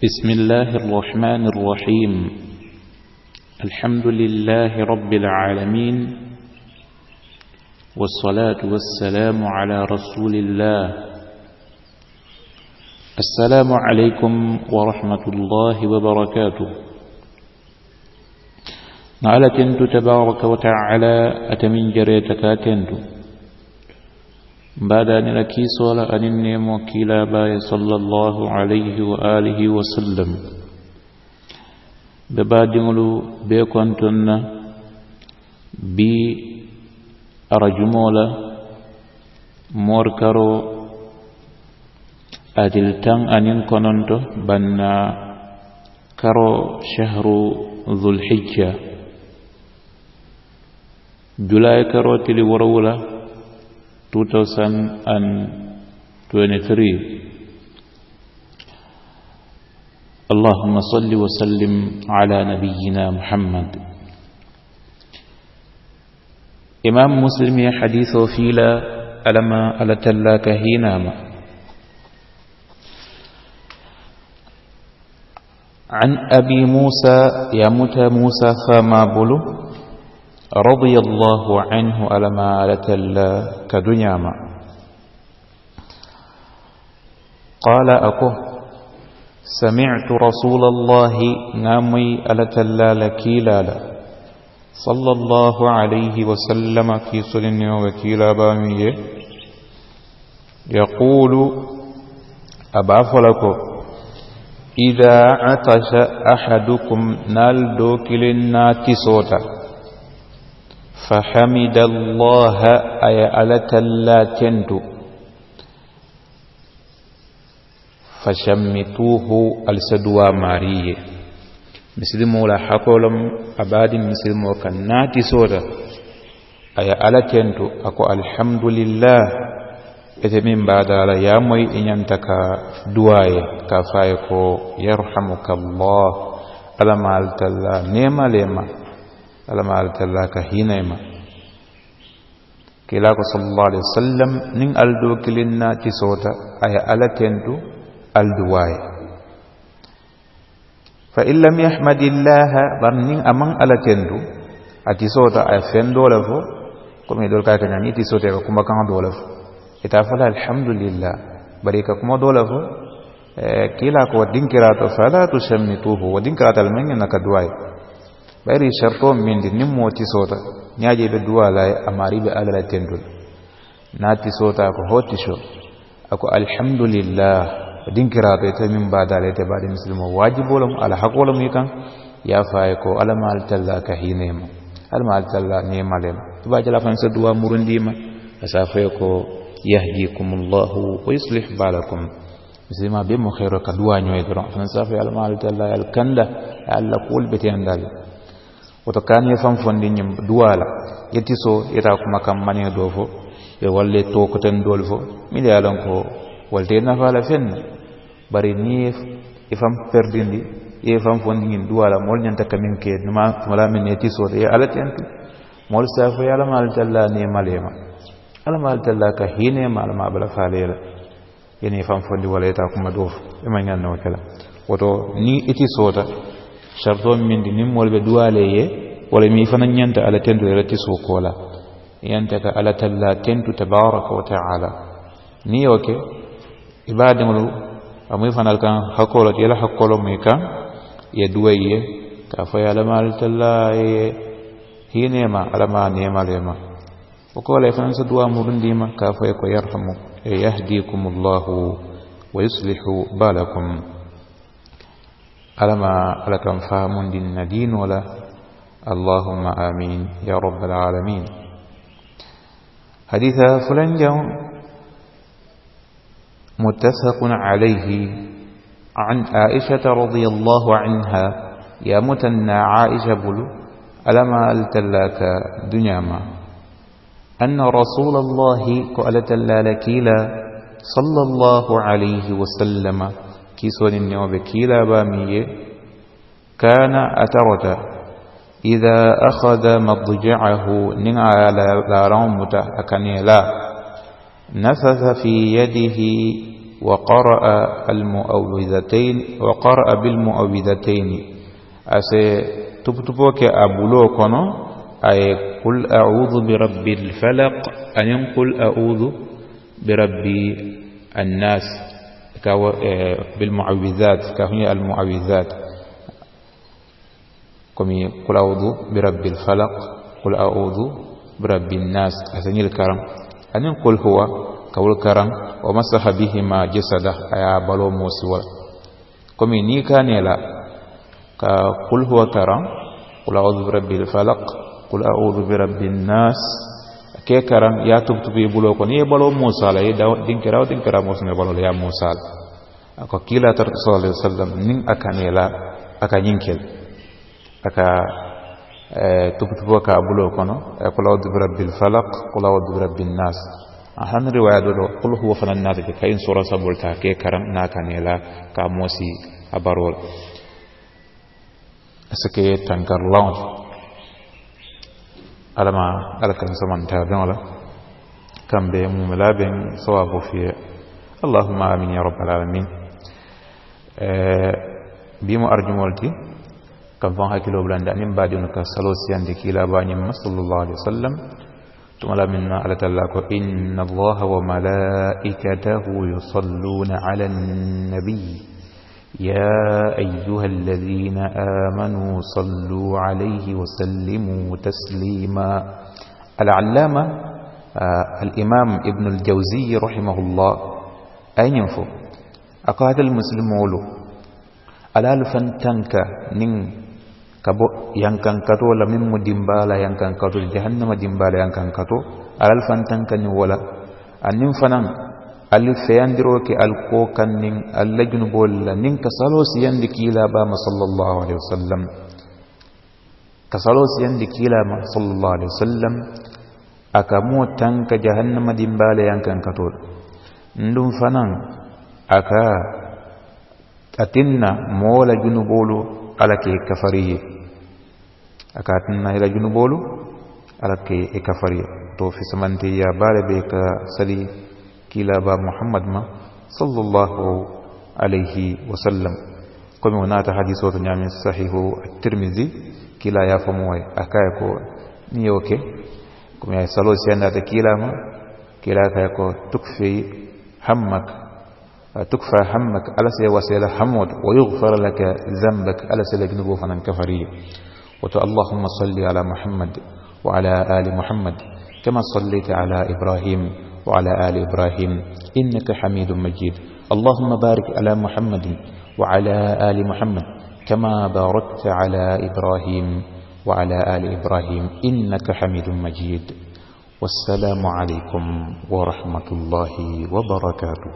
بسم الله الرحمن الرحيم. الحمد لله رب العالمين، والصلاة والسلام على رسول الله. السلام عليكم ورحمة الله وبركاته. نعلى تنتو تبارك وتعالى أتمن جريتك تنتو بعد أن لكي صلى أن النيم وكيلا باي صلى الله عليه وآله وسلم ببادملو بيكونتن بي أرجمولا موركرو أدلتان أنين كوننتو بنا كرو شهر ذو الحجة جولاي كرو تلي ورولا 2023. اللهم صل وسلم على نبينا محمد. إمام مسلم حديث فيلا ألما ألتلاك هيناما عن أبي موسى يا متى موسى فما بلو رضي الله عنه ألما ألتلا كدنياما قال أكو سمعت رسول الله نامي ألتلا لكيلالا صلى الله عليه وسلم في سلن وكيلا بامي يقول أبا فلكو إذا عطش أحدكم نال دوكل الناتي صوتا فحمد الله أي ألتلا تنتو فشمتوه السدوى ماريه مسلمو لا حقولم أباد مسلمو كناتي صوتا أي ألتنتو أكو الحمد لله إتمين بعد على ياموي إن ينتك دواي كفايكو يرحمك الله ألما ألتلا نيما ليما ألما ألتلا كهينيما كلاكو صلى الله عليه وسلم نين ألدو كلنا تسوتا أي ألتنتو الدواي فإن لم يحمد الله برنين أمان ألتنتو أتسوتا أي فندو لفو كم يدول كاكا ناني تسوتا كما كان دولفو itafala alhamdulillah barika kuma dole fa kila ko dinkirato fala tushammituhu wadinkirata almenga nakadwai bari sharto min din moti sota nyaaje be duwala amari be alala tendul nati sota ko hotisho ako alhamdulillah dinkirato ite min badale te badi muslimo wajibolum ala hakolum yikan ya faay ko alama altalla kahinema alama altalla nemalem tubajala fansa duwa murundima asafaye ko يهديكم الله ويصلح بالكم زي ما بيم خير كدوا نيو درون فنصافي على مال الله الكندا على كل بيتين دال وتكان يفهم فندين دوالا يتيسو يتا كما كم ماني دوفو يولي توكتن دولفو ميدي علنكو والتينا فالا فن بري نيف يفهم پرديندي يفهم فندين دوالا مول نانتا كمين كي نما ملا من يتيسو يا على تنتو مول صافي على مال الله نيماليما alama altallaka hine malama bala falela yani fam fondi wala eta kuma dof e manyan no kala woto ni iti sota sharto min din molbe duwale ye wala mi fanan nyanta ala tendo relati so kola yanta ka ala talla tentu tabaraka wa taala ni oke ibadamulu amu fanal kan hakolo yela hakolo mi kan ye duwaye ka fa alama altalla ye hine ma alama ne malema وقال فانس دعاء مرنديما كافيك يرحم يهديكم الله ويصلح بالكم ألما لكم فهم دين ولا اللهم آمين يا رب العالمين. حديث فلان جو متفق عليه عن عائشة رضي الله عنها يا متنا عائشة بلو ألما ألتلاك دنياما أن رسول الله قالت اللالكيلا صلى الله عليه وسلم كيسون النوم كيلا بامية كان أترت إذا أخذ مضجعه نعلى لا رمت أكنيلا نفث في يده وقرأ بالمؤوذتين أسي تبتبوك أبولو كنو أي قل أعوذ برب الفلق أن قل أعوذ برب الناس بالمعوذات كهي المعوذات كمي قل أعوذ برب الفلق قل أعوذ برب الناس أسني الكرم أن قل هو كول الكرم ومسح بهما جسده أيا بلو موسوى كمي نيكا نيلا قل هو كرم قل أعوذ برب الفلق قل أعوذ برب الناس كي كرم يا تبتبي بلو كني بلو موسى لا دينكرا موسى بلو يا موسى أكو كلا صلى الله عليه وسلم نين أكانيلا أكانينكل أكا تبتبو كابلو كنو قل أعوذ برب الفلق قل أعوذ برب الناس أحن رواية دولو قل هو فن الناس كاين سورة سبولتا كي كرم ناكانيلا كاموسي أبارول أسكي تنكر لونج alama alaka samanta wala kambe mumla ben sawabu fi allahumma amin ya rabbal alamin bimo arjumolti kam fon hakilo blanda nim badinu ka salosi ande kila bani sallallahu alaihi wasallam tumala minna ala tallako inna allaha wa malaikatahu yusalluna ala an-nabiy يا أيها الذين آمنوا صلوا عليه وسلموا تسليما العلامة الإمام ابن الجوزي رحمه الله أين ينفو أقاد المسلمون ألا لفنتنك نين كبو ينكن كتو لمن مدنبالا ينكن كتو جهنم دنبالا ينكن كتو ألا لفنتنك نولا أنين فنان الفياندروك الكوكن نين اللجن بول نين كسالوس يندكي لا بام صلى الله عليه وسلم كسالوس يندكي لا صلى الله عليه وسلم أكمو تنك جهنم دنبال ينكن كتول ندم فنان أكا أتنا مولا جنبولو على كي كفريه أكا أتنا إلى جنبولو على كي كفريه تو في سمنتي يا بالبيك سلي كلا با محمد ما صلى الله عليه وسلم كما هناك حديث نعم صحيح الترمذي كلا يا فموي أكايكو نيوكي كما يسألوا سيانا كلا ما كلا كايكو تكفي همك على سي وسيلة حمود ويغفر لك ذنبك على سي لجنبه فنن كفري اللهم صل على محمد وعلى آل محمد كما صليت على إبراهيم وعلى آل إبراهيم إنك حميد مجيد اللهم بارك على محمد وعلى آل محمد كما باركت على إبراهيم وعلى آل إبراهيم إنك حميد مجيد والسلام عليكم ورحمة الله وبركاته.